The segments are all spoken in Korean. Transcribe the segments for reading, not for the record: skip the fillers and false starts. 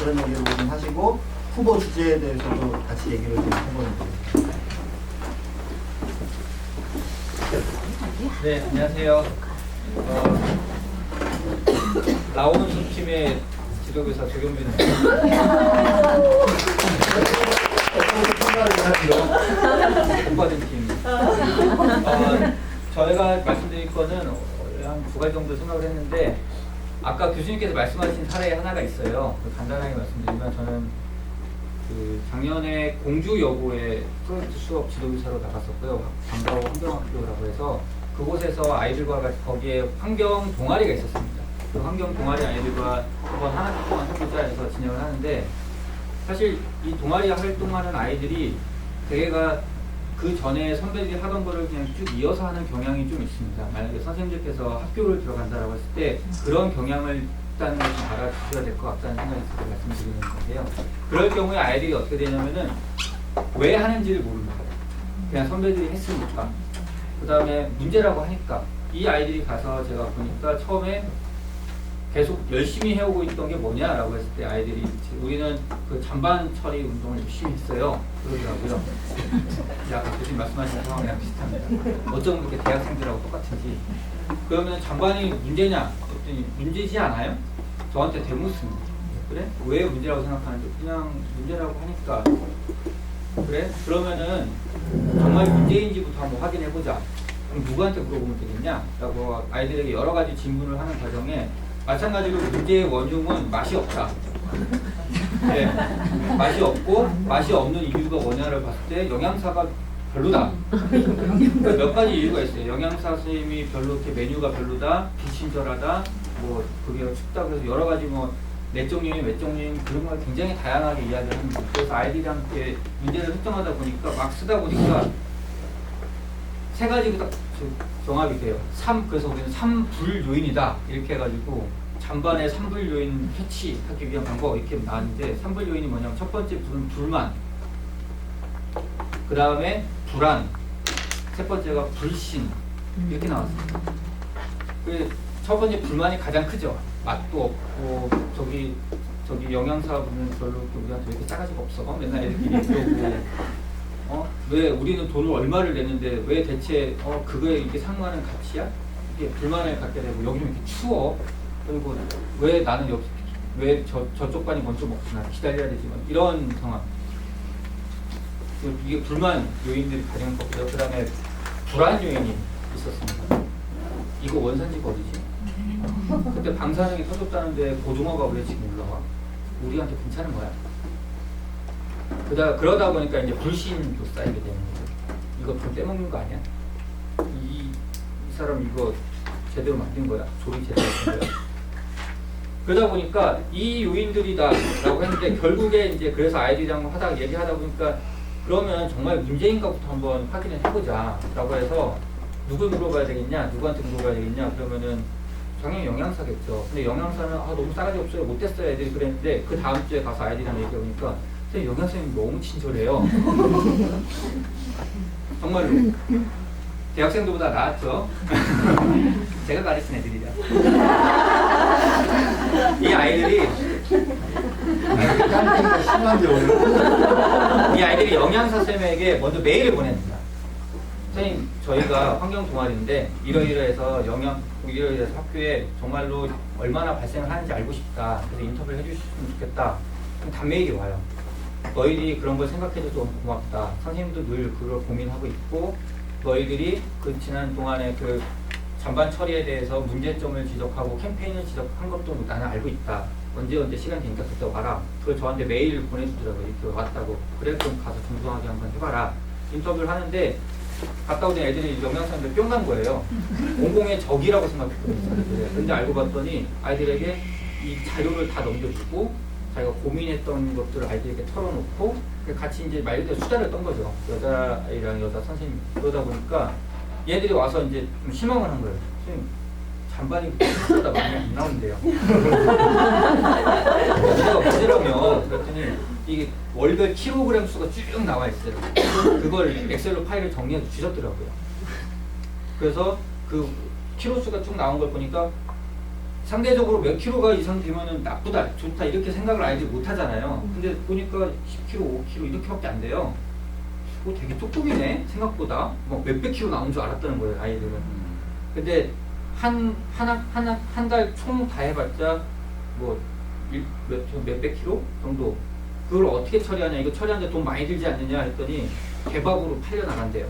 그런 얘기를 좀 하시고 후보 주제에 대해서도 같이 얘기를 좀 해보는 거예요. 네, 안녕하세요. 라오는 팀의 지도교사 조경빈입니다. 본받은 팀. 저희가 말씀드릴 거는 한 두 가지 정도 생각을 했는데, 아까 교수님께서 말씀하신 사례 하나가 있어요. 간단하게 말씀드리면, 저는 작년에 공주 여고에 프로젝트 수업 지도교사로 나갔었고요. 방과후 환경학교라고 해서 그곳에서 아이들과 같이 거기에 환경 동아리가 있었습니다. 그 환경 동아리 아이들과 한번 한 학기 동안 해보자 해서 진행을 하는데, 사실 이 동아리 활동하는 아이들이 대개가 그 전에 선배들이 하던 거를 그냥 쭉 이어서 하는 경향이 좀 있습니다. 만약에 선생님들께서 학교를 들어간다라고 했을 때 그런 경향을 일단은 좀 알아주셔야 될 것 같다는 생각이 들어서 말씀드리는 건데요. 그럴 경우에 아이들이 어떻게 되냐면은 왜 하는지를 모릅니다. 그냥 선배들이 했으니까. 그 다음에 문제라고 하니까. 이 아이들이 가서 제가 보니까 처음에 계속 열심히 해오고 있던 게 뭐냐라고 했을 때 아이들이 우리는 그 잔반 처리 운동을 열심히 했어요. 그러더라고요. 아까 교수님 말씀하신 상황이랑 비슷합니다. 어쩜 그렇게 대학생들하고 똑같은지. 그러면 잔반이 문제냐? 그랬더니 문제지 않아요? 저한테 대묻습니다. 그래? 왜 문제라고 생각하는지. 그냥 문제라고 하니까. 그래? 그러면은 정말 문제인지부터 한번 확인해보자. 그럼 누구한테 물어보면 되겠냐? 라고 아이들에게 여러 가지 질문을 하는 과정에 마찬가지로 문제의 원흉은 맛이 없다. 네. 맛이 없고 맛이 없는 이유가 뭐냐를 봤을 때 영양사가 별로다. 몇 가지 이유가 있어요. 영양사 선생님이 별로 이렇게 메뉴가 별로다, 비친절하다, 뭐 그게 춥다. 그래서 여러 가지 뭐 내적 요인, 외적 요인 그런 걸 굉장히 다양하게 이야기를 합니다. 그래서 아이들한테 문제를 설정하다 보니까 막 쓰다 보니까 세 가지가 딱 정합이 돼요. 그래서 우리는 3불 요인이다. 이렇게 해가지고 잔반의 3불 요인 캐치하기 위한 방법 이렇게 나왔는데 3불 요인이 뭐냐면 첫 번째 불은 불만, 그 다음에 불안, 세 번째가 불신 이렇게 나왔습니다. 첫 번째 불만이 가장 크죠. 맛도 없고 저기 영양사분은 별로 우리한테 왜 이렇게 싸가지가 없어? 맨날 애들끼리 그러고 왜 우리는 돈을 얼마를 내는데 왜 대체 그거에 이게 상관하는 가치야? 이게 불만을 갖게 되고 여기는 이렇게 추워. 그리고 왜 나는 왜 저쪽 반이 먼저 먹구나 기다려야 되지만 이런 상황. 이게 불만 요인들이 가장 컸고요. 그 다음에 불안 요인이 있었습니다. 이거 원산지가 어디지? 그때 방사능이 터졌다는데 고등어가 왜 지금 올라와? 우리한테 괜찮은 거야? 그러다 보니까 이제 불신도 쌓이게 되는 거죠. 이거 돈 떼먹는 거 아니야? 이 사람 이거 제대로 만든 거야? 조리 제대로 된 거야? 그러다 보니까 이 요인들이다라고 했는데 결국에 이제 그래서 아이들이랑 얘기하다 보니까 그러면 정말 문제인가부터 한번 확인을 해보자 라고 해서 누굴 물어봐야 되겠냐? 누구한테 물어봐야 되겠냐? 그러면은 당연히 영양사겠죠. 근데 영양사는 너무 싸가지 없어요. 못했어요. 애들이 그랬는데 그 다음 주에 가서 아이들이랑 얘기해보니까 영양사님 너무 친절해요. 정말로. 대학생들보다 나았죠. 제가 가르친 애들이라. 이 아이들이 이 아이들이 영양사 쌤에게 먼저 메일을 보냅니다. 선생님, 저희가 환경 동아리인데 이러이러해서 학교에 정말로 얼마나 발생을 하는지 알고 싶다. 그래서 인터뷰를 해주셨으면 좋겠다. 그럼 단메일이 와요. 너희들이 그런 걸 생각해줘서 너무 고맙다. 선생님도 늘 그걸 고민하고 있고 너희들이 그 지난 동안에 그 잔반 처리에 대해서 문제점을 지적하고 캠페인을 지적한 것도 나는 알고 있다. 언제 시간 되니까 그때 와라. 그걸 저한테 메일을 보내주더라고요. 이렇게 왔다고. 그래 그럼 가서 정중하게 한번 해봐라. 인터뷰를 하는데 갔다 오던 애들이 영양사인데 뿅 간 거예요. 공공의 적이라고 생각했거든요. 근데 알고 봤더니 아이들에게 이 자료를 다 넘겨주고 자기가 고민했던 것들을 아이들에게 털어놓고 같이 이제 말 그대로 수다를 떤 거죠. 여자아이랑 여자 선생님. 그러다 보니까 얘들이 와서 이제 좀 실망을 한 거예요. 선생님, 잔반이 생각보다 많이 안 나온대요. 제가 문제라면 그랬더니 이게 월별 킬로그램 수가 쭉 나와 있어요. 그걸 엑셀로 파일을 정리해서 주셨더라고요. 그래서 그 킬로 수가 쭉 나온 걸 보니까 상대적으로 몇 킬로가 이상 되면은 나쁘다, 좋다 이렇게 생각을 아이들이 못 하잖아요. 근데 보니까 10kg, 5kg 이렇게밖에 안 돼요. 되게 조금이네 생각보다. 뭐 몇백 킬로 나온 줄 알았다는 거예요 아이들은. 근데 한 달 총 다 해봤자 뭐 몇백 킬로 정도. 그걸 어떻게 처리하냐, 이거 처리하는데 돈 많이 들지 않느냐 했더니 개밥으로 팔려 나간대요.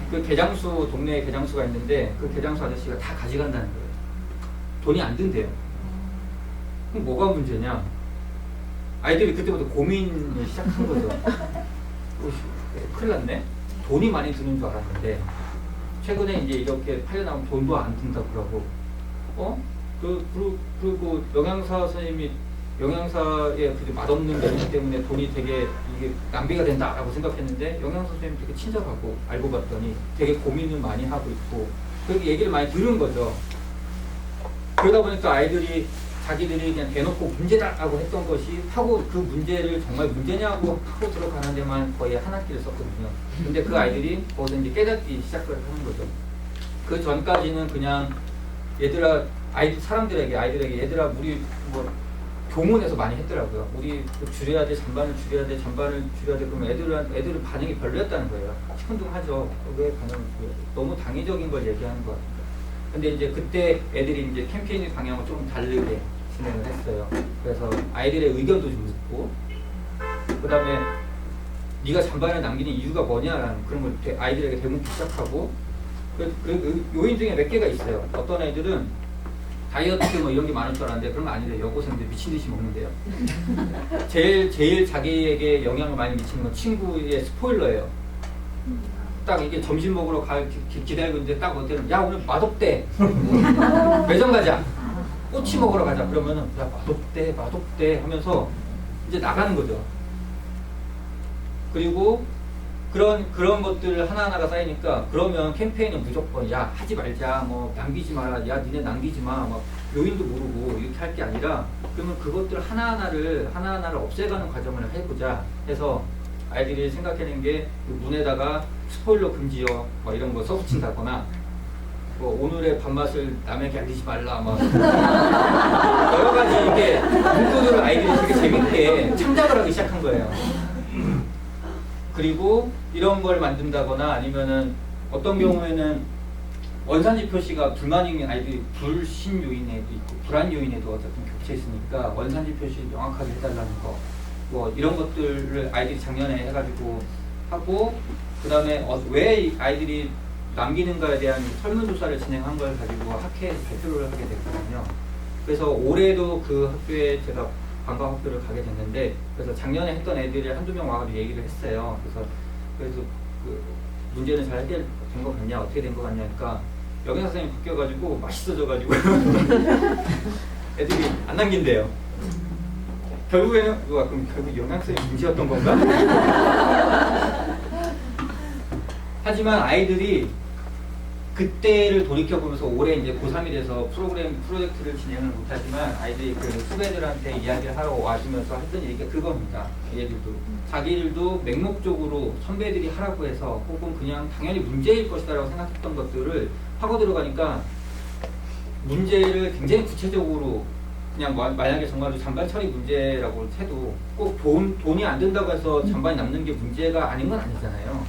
그 개장수, 동네에 개장수가 있는데 그 개장수 아저씨가 다 가져간다는 거예요. 돈이 안 든대요. 그럼 뭐가 문제냐? 아이들이 그때부터 고민을 시작한 거죠. 큰일 났네. 돈이 많이 드는 줄 알았는데 최근에 이제 이렇게 팔려 나오면 돈도 안 든다고 그러고, 그리고 영양사 선생님이 영양사의 그 맛없는 메뉴 때문에 돈이 되게 이게 낭비가 된다라고 생각했는데 영양사 선생님 되게 친절하고 알고 봤더니 되게 고민을 많이 하고 있고 그렇게 얘기를 많이 들은 거죠. 그러다 보니까 아이들이 자기들이 그냥 대놓고 문제다라고 했던 것이 하고 그 문제를 정말 문제냐고 하고 들어가는 데만 거의 한 학기를 썼거든요. 근데 그 아이들이 거기서 이제 깨닫기 시작을 하는 거죠. 그 전까지는 그냥 얘들아, 아이들에게 얘들아 우리 뭐 교문에서 많이 했더라고요. 우리 줄여야 돼, 잔반을 줄여야 돼, 잔반을 줄여야 돼. 그러면 애들은 반응이 별로였다는 거예요. 시큰둥하죠. 왜 반응을 줘요? 너무 당위적인 걸 얘기하는 것 같아요. 근데 이제 그때 애들이 이제 캠페인의 방향을 조금 다르게 진행을 했어요. 그래서 아이들의 의견도 좀 듣고, 그 다음에 네가 잔반을 남기는 이유가 뭐냐라는 그런 걸 아이들에게 대묻기 시작하고, 그 요인 중에 몇 개가 있어요. 어떤 애들은 다이어트 뭐 이런 게 많을 줄 알았는데 그런 거 아닌데 여고생들 미친 듯이 먹는데요. 제일 자기에게 영향을 많이 미치는 건 친구의 스포일러예요. 딱 이게 점심 먹으러 기다리고 있는데 딱 어때는 야 오늘 맛없대. 매점 가자. 꼬치 먹으러 가자. 그러면은 야 맛없대 하면서 이제 나가는 거죠. 그리고 그런 것들 하나하나가 쌓이니까 그러면 캠페인은 무조건 야 하지 말자, 뭐 남기지 마라, 야 니네 남기지 마, 막 요인도 모르고 이렇게 할 게 아니라 그러면 그것들 하나하나를 없애가는 과정을 해보자 해서 아이들이 생각해낸 게 문에다가 스포일러 금지요 뭐 이런 거 써붙인다거나 뭐 오늘의 밥맛을 남에게 알리지 말라 막 여러 가지 이렇게 문구들을 아이들이 되게 재밌게 창작을 하기 시작한 거예요. 그리고 이런 걸 만든다거나 아니면은 어떤 경우에는 원산지 표시가 불만인 아이들이 불신 요인에도 있고 불안 요인에도 어쨌든 겹쳐 있으니까 원산지 표시 명확하게 해달라는 거 뭐 이런 것들을 아이들이 작년에 해가지고 하고 그 다음에 왜 아이들이 남기는가에 대한 설문조사를 진행한 걸 가지고 학회에서 발표를 하게 됐거든요. 그래서 올해도 그 학교에 제가 관광 학교를 가게 됐는데 그래서 작년에 했던 애들이 한두 명 와가지고 얘기를 했어요. 그래서 그 문제는 잘 해결된 것 같냐, 어떻게 된 것 같냐 하니까 영양 선생님이 바뀌어가지고 맛있어져가지고 애들이 안 남긴대요. 결국에는 그럼 결국 영양 선생님 문제였던 건가? 하지만 아이들이 그때를 돌이켜보면서 올해 이제 고3이 돼서 프로젝트를 진행을 못하지만 아이들이 그 후배들한테 이야기를 하러 와주면서 했던 얘기가 그겁니다. 얘들도 자기들도 맹목적으로 선배들이 하라고 해서 혹은 그냥 당연히 문제일 것이다라고 생각했던 것들을 하고 들어가니까 문제를 굉장히 구체적으로 그냥 만약에 정말로 잔반 처리 문제라고 해도 꼭 돈이 안 된다고 해서 잔반이 남는 게 문제가 아닌 건 아니잖아요.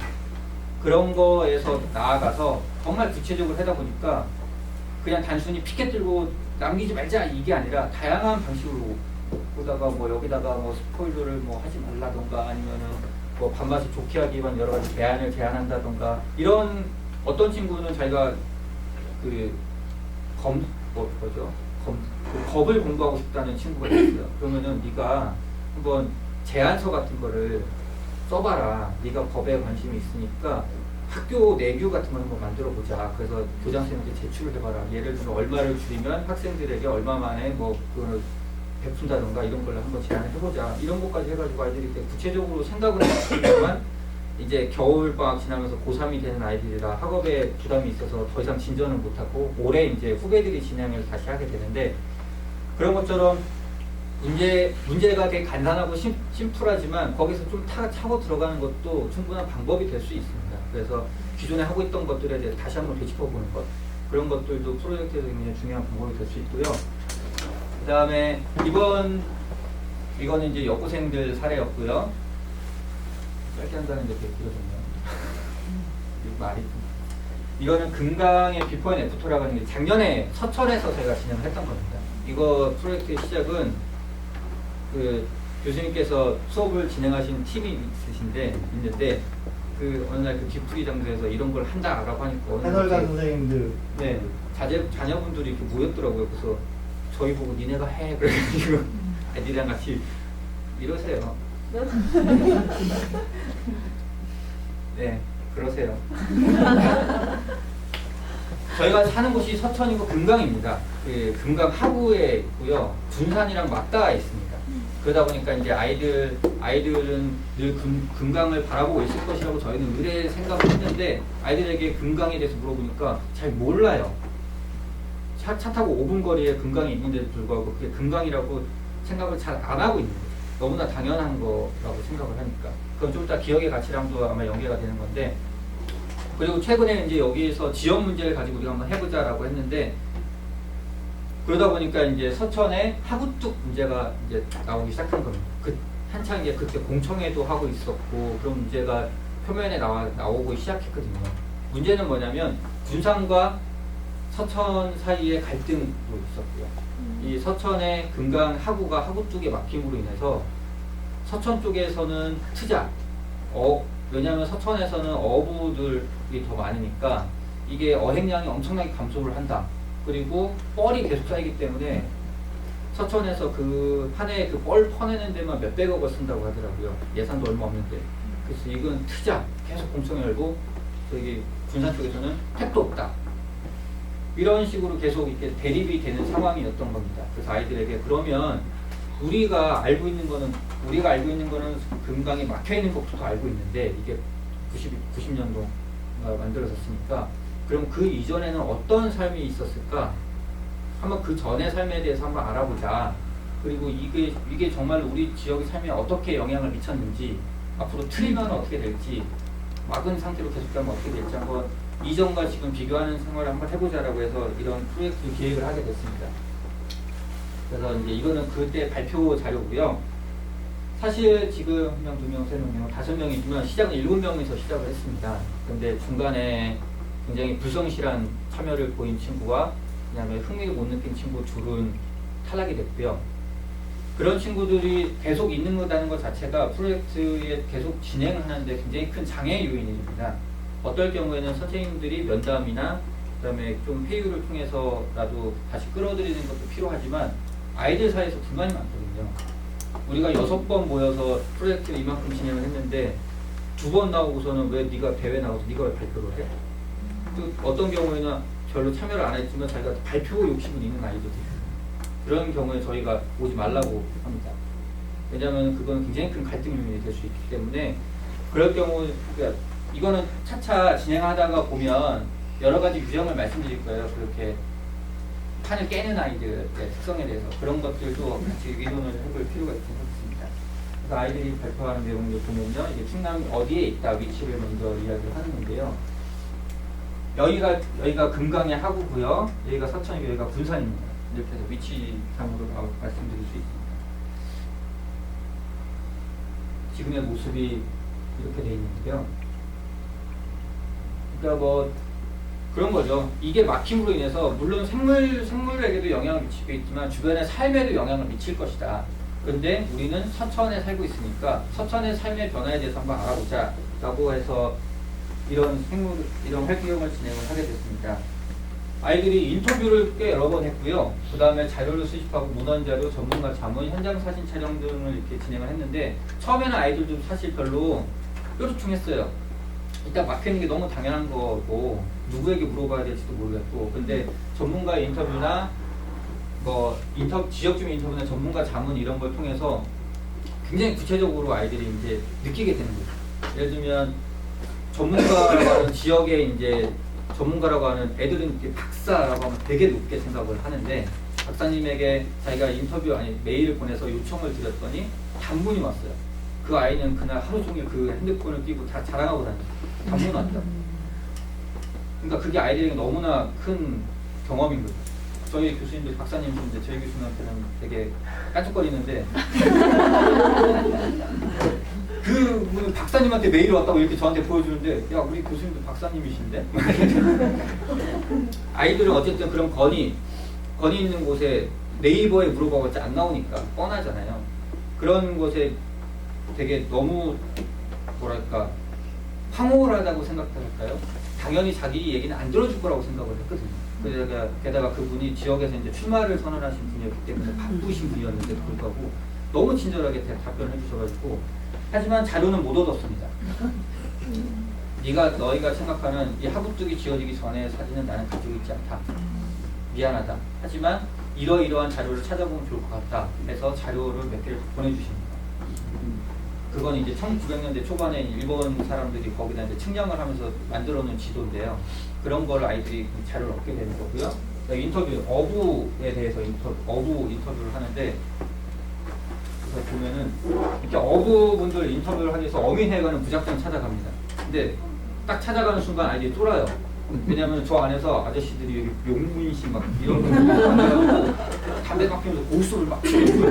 그런 거에서 나아가서 정말 구체적으로 하다 보니까 그냥 단순히 피켓 들고 남기지 말자 이게 아니라 다양한 방식으로 보다가 뭐 여기다가 뭐 스포일러를 뭐 하지 말라던가 아니면은 뭐 밥맛을 좋게 하기 위한 여러 가지 대안을 제안한다던가 이런 어떤 친구는 자기가 법을 공부하고 싶다는 친구가 있어요. 그러면은 네가 한번 제안서 같은 거를 써봐라. 네가 법에 관심이 있으니까 학교 내규 같은 걸 한번 만들어보자. 그래서 교장 선생님한테 제출을 해봐라. 예를 들어 얼마를 줄이면 학생들에게 얼마 만에 뭐 그걸 베푼다던가 이런 걸 한번 제안을 해보자. 이런 것까지 해가지고 아이들이 구체적으로 생각을 해봤지만 이제 겨울방학 지나면서 고3이 되는 아이들이라 학업에 부담이 있어서 더 이상 진전을 못하고 올해 이제 후배들이 진행을 다시 하게 되는데 그런 것처럼 문제가 되게 간단하고 심플하지만 거기서 좀 차고 들어가는 것도 충분한 방법이 될 수 있습니다. 그래서 기존에 하고 있던 것들에 대해서 다시 한번 되짚어보는 것. 그런 것들도 프로젝트에서 굉장히 중요한 방법이 될 수 있고요. 그 다음에 이거는 이제 여고생들 사례였고요. 짧게 한다는 게 되게 길어졌네요. 말이 이거는 금강의 비포 앤 애프터라고 하는 게 작년에 서천에서 제가 진행을 했던 겁니다. 이거 프로젝트의 시작은 그 교수님께서 수업을 진행하신 팀이 있는데 그 어느 날 그 뒤풀이 장소에서 이런 걸 한다라고 하니까 해설관 선생님들 네 자녀분들이 이렇게 모였더라고요. 그래서 저희 보고 니네가 해 그래가지고 애들이랑 같이 이러세요. 네 그러세요. 저희가 사는 곳이 서천이고 금강입니다. 그 금강 하구에 있고요. 군산이랑 맞닿아 있습니다. 그러다 보니까 이제 아이들은 늘 금강을 바라보고 있을 것이라고 저희는 의뢰 생각을 했는데 아이들에게 금강에 대해서 물어보니까 잘 몰라요. 차 타고 5분 거리에 금강이 있는데도 불구하고 그게 금강이라고 생각을 잘 안 하고 있는 거죠. 너무나 당연한 거라고 생각을 하니까. 그건 좀 이따 기억의 가치랑도 아마 연계가 되는 건데 그리고 최근에 이제 여기에서 지역 문제를 가지고 우리가 한번 해보자라고 했는데 그러다 보니까 이제 서천에 하구뚝 문제가 이제 나오기 시작한 겁니다. 한창 이제 그때 공청회도 하고 있었고 그런 문제가 표면에 나오고 시작했거든요. 문제는 뭐냐면 군산과 서천 사이에 갈등도 있었고요. 이 서천의 금강 하구가 하구뚝에 막힘으로 인해서 서천 쪽에서는 트자, 왜냐하면 서천에서는 어부들이 더 많으니까 이게 어획량이 엄청나게 감소를 한다. 그리고 뻘이 계속 쌓이기 때문에 서천에서 그 한 해에 그 뻘 퍼내는 데만 몇백억을 쓴다고 하더라고요. 예산도 얼마 없는데. 그래서 이건 트자, 계속 공청회 열고 저기 군산 쪽에서는 택도 없다. 이런 식으로 계속 이렇게 대립이 되는 상황이었던 겁니다. 그래서 아이들에게 그러면 우리가 알고 있는 거는 금강에 막혀 있는 것부터 알고 있는데 이게 90년도가 만들어졌으니까 그럼 그 이전에는 어떤 삶이 있었을까? 한번 그 전의 삶에 대해서 한번 알아보자. 그리고 이게 정말 우리 지역의 삶에 어떻게 영향을 미쳤는지 앞으로 틀리면 어떻게 될지 막은 상태로 계속되면 어떻게 될지 한번 이전과 지금 비교하는 생활을 한번 해보자라고 해서 이런 프로젝트 기획을 하게 됐습니다. 그래서 이제 이거는 그때 발표 자료고요. 사실 지금 1명, 2명, 3명, 5명이지만 시작은 7명에서 시작을 했습니다. 근데 중간에 굉장히 불성실한 참여를 보인 친구와 그다음에 흥미를 못 느낀 친구 둘은 탈락이 됐고요. 그런 친구들이 계속 있는 거라는 것 자체가 프로젝트에 계속 진행하는데 굉장히 큰 장애 요인입니다. 어떨 경우에는 선생님들이 면담이나 그다음에 좀 회의를 통해서라도 다시 끌어들이는 것도 필요하지만 아이들 사이에서 불만이 많거든요. 우리가 6번 모여서 프로젝트 이만큼 진행을 했는데 2번 나오고서는 왜 네가 대회 나와서 네가 왜 발표를 해? 또 어떤 경우에는 별로 참여를 안 했지만 자기가 발표 욕심은 있는 아이들도 있어요. 그런 경우에 저희가 오지 말라고 합니다. 왜냐하면 그건 굉장히 큰 갈등 요인이 될 수 있기 때문에 그럴 경우 그러니까 이거는 차차 진행하다가 보면 여러 가지 유형을 말씀드릴 거예요. 그렇게 판을 깨는 아이들의 특성에 대해서 그런 것들도 같이 의논을 해볼 필요가 있다고 생각했습니다. 그래서 아이들이 발표하는 내용을 보면요, 이게 충남이 어디에 있다 위치를 먼저 이야기를 하는 건데요. 여기가 금강의 하구고요. 여기가 서천이고 여기가 군산입니다. 이렇게 해서 위치상으로 말씀드릴 수 있습니다. 지금의 모습이 이렇게 되어 있는데요. 그러니까 뭐 그런 거죠. 이게 막힘으로 인해서 물론 생물에게도 영향을 미치고 있지만 주변의 삶에도 영향을 미칠 것이다. 그런데 우리는 서천에 살고 있으니까 서천의 삶의 변화에 대해서 한번 알아보자 라고 해서 이런 활동을 진행을 하게 됐습니다. 아이들이 인터뷰를 꽤 여러 번 했고요. 그 다음에 자료를 수집하고 문헌자료, 전문가 자문, 현장 사진 촬영 등을 이렇게 진행을 했는데 처음에는 아이들도 사실 별로 뾰루퉁했어요. 일단 막히는 게 너무 당연한 거고 누구에게 물어봐야 될지도 모르겠고 근데 전문가 인터뷰나 지역 주민 인터뷰나 전문가 자문 이런 걸 통해서 굉장히 구체적으로 아이들이 이제 느끼게 되는 거죠. 예를 들면 전문가라고 하는 지역에 이제 전문가라고 하는 애들은 이렇게 박사라고 하면 되게 높게 생각을 하는데 박사님에게 자기가 메일을 보내서 요청을 드렸더니 단문이 왔어요. 그 아이는 그날 하루 종일 그 핸드폰을 끼고 다 자랑하고 다녔어요. 단문 왔다. 그러니까 그게 아이들에게 너무나 큰 경험인 거죠. 저희 교수님들 박사님이신데 저희 교수님한테는 되게 깐죽거리는데 그 박사님한테 메일 왔다고 이렇게 저한테 보여주는데 야 우리 교수님도 박사님이신데 아이들은 어쨌든 그런 건의 있는 곳에 네이버에 물어봐봤자 안 나오니까 뻔하잖아요. 그런 곳에 되게 너무 뭐랄까 황홀하다고 생각할까요? 당연히 자기 얘기는 안 들어줄 거라고 생각을 했거든요. 게다가 그분이 지역에서 이제 출마를 선언하신 분이었기 때문에 바쁘신 분이었는데 불구하고 너무 친절하게 답변을 해주셔가지고 하지만 자료는 못 얻었습니다. 너희가 생각하는 이 하부뚝이 지어지기 전에 사진은 나는 가지고 있지 않다. 미안하다. 하지만 이러이러한 자료를 찾아보면 좋을 것 같다. 해서 자료를 몇 개를 보내주십니다. 그건 이제 1900년대 초반에 일본 사람들이 거기다 이제 측량을 하면서 만들어 놓은 지도인데요. 그런 걸 아이들이 자료를 얻게 되는 거고요. 인터뷰, 어부에 대해서 어부 인터뷰를 하는데 그래서 보면은 이렇게 어부분들 인터뷰를 하기 위해서 어민회관은 무작정 찾아갑니다. 근데 딱 찾아가는 순간 아이들이 쫄아요. 왜냐면 저 안에서 아저씨들이 용민씨 막 이런 거 담배 막 피면서 고수를 막 피우고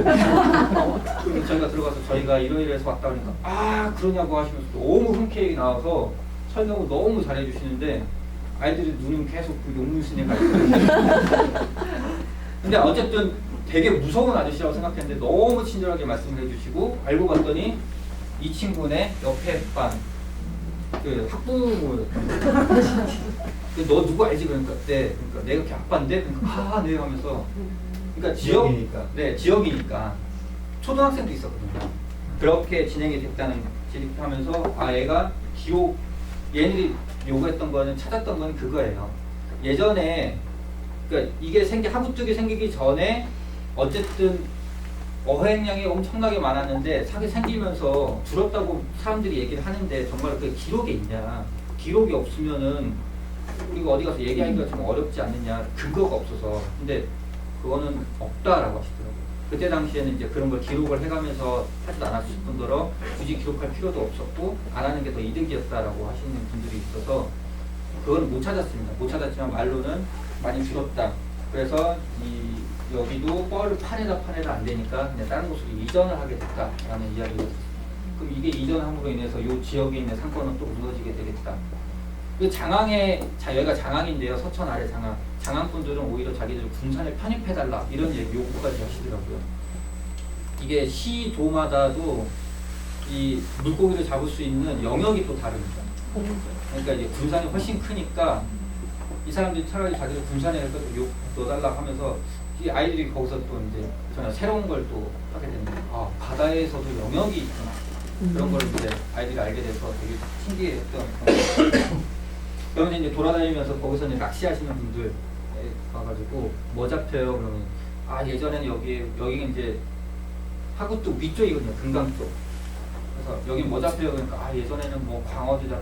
그래서 저희가 들어가서 저희가 이러이러해서 왔다 그러니까 아 그러냐고 하시면서 너무 흔쾌히 나와서 설명을 너무 잘해주시는데 아이들이 눈은 계속 그 용민씨네 가 있어요. 근데 어쨌든 되게 무서운 아저씨라고 생각했는데 너무 친절하게 말씀을 해주시고 알고 봤더니 이 친구네 옆에 반 그 학부모였던 너 누구 알지? 그러니까 네, 그러니까 내가 걔 아빠인데 그러니까 네 하면서 그러니까 지역이니까 초등학생도 있었거든요. 그렇게 진행이 됐다는 하면서 얘가 얘네들이 요구했던 거는 찾았던 건 그거예요. 예전에 그러니까 이게 하부뚝이 생기기 전에 어쨌든 어획량이 엄청나게 많았는데 사기 생기면서 줄었다고 사람들이 얘기를 하는데 정말 그 기록이 있냐? 기록이 없으면은 우리가 어디 가서 얘기하기가 좀 어렵지 않느냐? 근거가 없어서. 근데 그거는 없다라고 하시더라고요. 그때 당시에는 이제 그런 걸 기록을 해가면서 하지도 않았을 뿐더러 굳이 기록할 필요도 없었고 안 하는 게 더 이득이었다라고 하시는 분들이 있어서 그건 못 찾았습니다. 못 찾았지만 말로는 많이 줄었다. 그래서 여기도 뻘을 파내다 안 되니까 그냥 다른 곳으로 이전을 하게 됐다라는 이야기가 있었습니다. 그럼 이게 이전함으로 인해서 이 지역에 있는 상권은 또 무너지게 되겠다. 여기가 장항인데요. 서천 아래 장항. 장항분들은 오히려 자기들 군산에 편입해달라 이런 요구까지 하시더라고요. 이게 시도마다도 이 물고기를 잡을 수 있는 영역이 또 다릅니다. 그러니까 이제 군산이 훨씬 크니까 이 사람들이 차라리 자기들 군산에 넣어달라 하면서 이 아이들이 거기서 또 이제 전혀 새로운 걸 또 하게 되는데 바다에서도 영역이 있구나 그런 걸 이제 아이들이 알게 돼서 되게 신기했던 그러면 이제 돌아다니면서 거기서 이제 낚시하시는 분들 와가지고 뭐 잡혀요? 그러면 예전에는 여기가 이제 하구뚝 위쪽이거든요. 금강 쪽. 그래서 여기 뭐 잡혀요? 그러니까 예전에는 뭐 광어도 잡